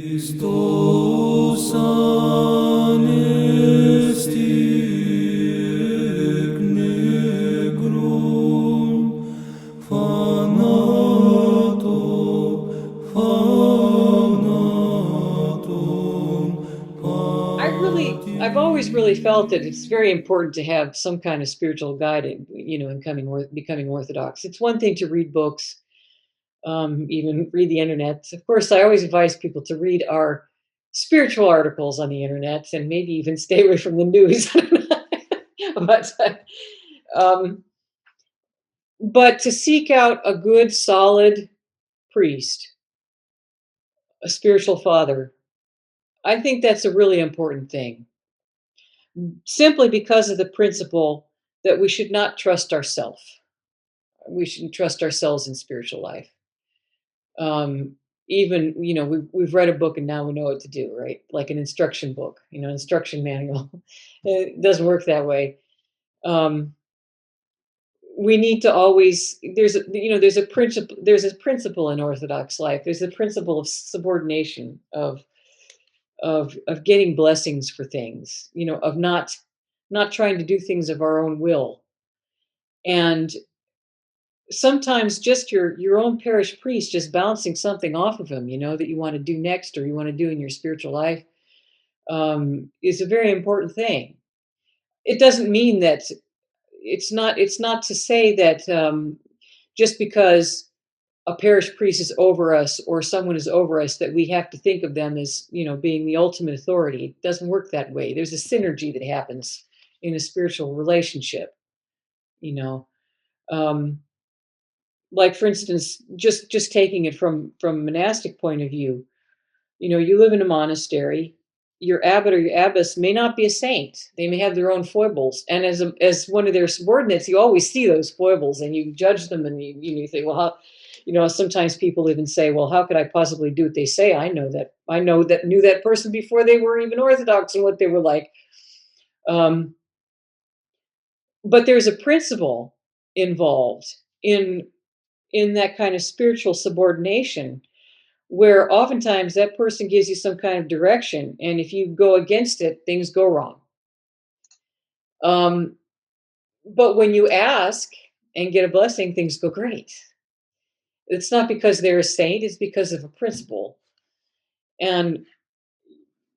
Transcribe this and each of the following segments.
Christos anesti negrum fanato fanatum I've always really felt that it's very important to have some kind of spiritual guide in becoming Orthodox. It's one thing to read books, even read the internet. Of course, I always advise people to read our spiritual articles on the internet and maybe even stay away from the news. but um, but to seek out a good, solid priest, a spiritual father, I think that's a really important thing. Simply because of the principle that we should not trust ourselves. We shouldn't trust ourselves in spiritual life. Um, Even we've read a book and now we know what to do, right? Like an instruction book, instruction manual. It doesn't work that way. Um, we need to always there's a principle in Orthodox life. There's a principle of subordination, of getting blessings for things, of not trying to do things of our own will. And sometimes just your own parish priest just bouncing something off of him, that you want to do next or you want to do in your spiritual life, is a very important thing. It doesn't mean that it's not to say that just because a parish priest is over us or someone is over us that we have to think of them as being the ultimate authority. It doesn't work that way. There's a synergy that happens in a spiritual relationship. You know, um, like for instance, just taking it from monastic point of view, you live in a monastery. Your abbot or your abbess may not be a saint. They may have their own foibles, and as one of their subordinates, you always see those foibles, and you judge them, and you think, well, how, sometimes people even say, well, how could I possibly do what they say? I know that knew that person before they were even Orthodox and what they were like. Um, but there's a principle involved in in that kind of spiritual subordination where oftentimes that person gives you some kind of direction, and if you go against it, things go wrong. Um, but when you ask and get a blessing, things go great. It's not because they're a saint, it's because of a principle. And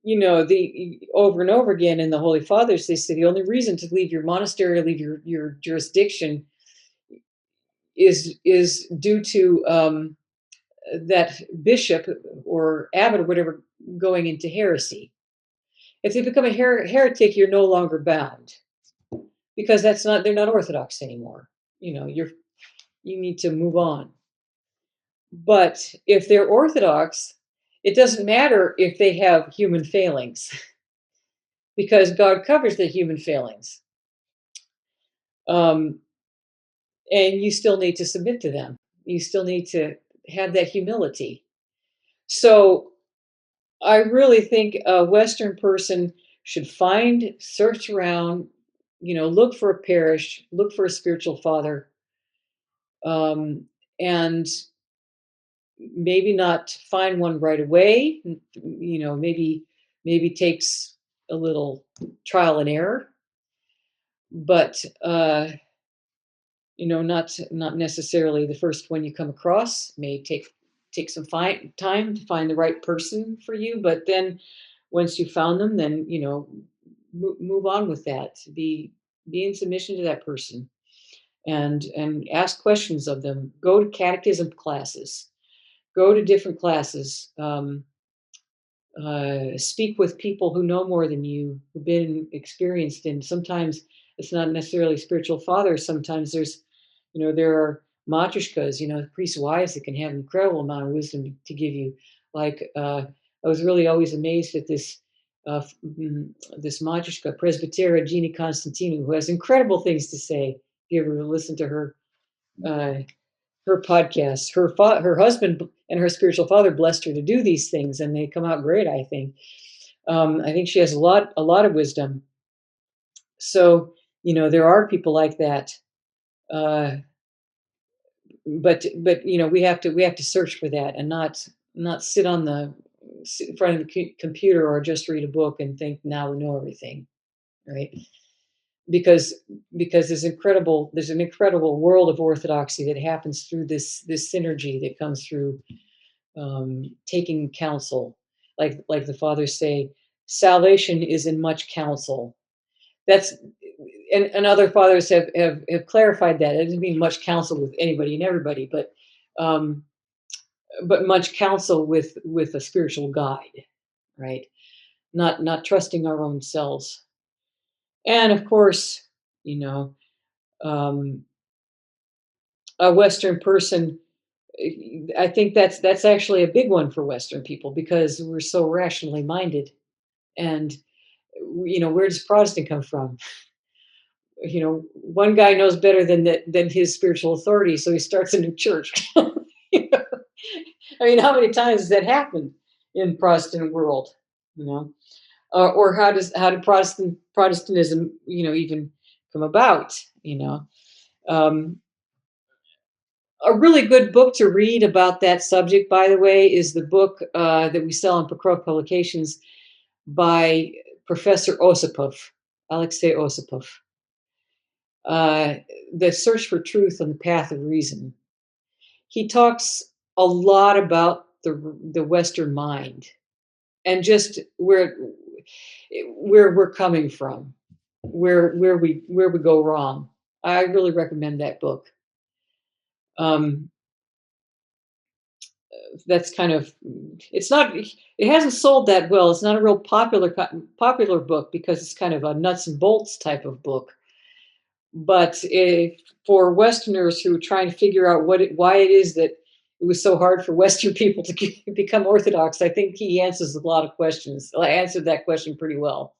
the over and over again in the Holy Fathers, they say the only reason to leave your monastery or leave your jurisdiction is due to that bishop or abbot or whatever going into heresy. If they become a heretic, you're no longer bound because they're not Orthodox anymore. You need to move on. But if they're Orthodox, it doesn't matter if they have human failings because God covers the human failings. Um, and you still need to submit to them. You still need to have that humility. So I really think a Western person should search around, look for a parish, look for a spiritual father, and maybe not find one right away. Maybe takes a little trial and error, but not necessarily the first one you come across. May take some time to find the right person for you, but then once you found them, then move on with that. Be in submission to that person, and ask questions of them. Go to catechism classes. Go to different classes. Speak with people who know more than you, who've been experienced. And sometimes it's not necessarily spiritual fathers. Sometimes there are matryoshkas, priest wives that can have an incredible amount of wisdom to give you. Like I was really always amazed at this matryoshka, Presbytera Gina Constantinou, who has incredible things to say. If you ever listen to uh, her podcast, her husband and her spiritual father blessed her to do these things, and they come out great. I think she has a lot of wisdom. So there are people like that. Uh, but we have to search for that and not sit on sit in front of the computer or just read a book and think now we know everything, right? Because there's an incredible world of orthodoxy that happens through this synergy that comes through taking counsel, like the fathers say, salvation is in much counsel. That's and other fathers have clarified that. It doesn't mean much counsel with anybody and everybody, um, but much counsel with a spiritual guide, right? Not trusting our own selves. And of course, you know, um, a Western person. I think that's actually a big one for Western people because we're so rationally minded. And where does Protestant come from? One guy knows better than his spiritual authority, so he starts a new church. You know? I mean, how many times has that happened in Protestant world? You know, or how did Protestantism even come about? Um, a really good book to read about that subject, by the way, is the book that we sell in Pokrov Publications by Professor Osipov, Alexei Osipov. uh, The Search for Truth on the Path of Reason. He talks a lot about the Western mind and just where we're coming from, where we go wrong. I really recommend that book. Um, that's kind of it hasn't sold that well. It's not a real popular book because it's kind of a nuts and bolts type of book. But for Westerners who are trying to figure out why it is that it was so hard for Western people to become Orthodox, I think he answers a lot of questions. I answered that question pretty well.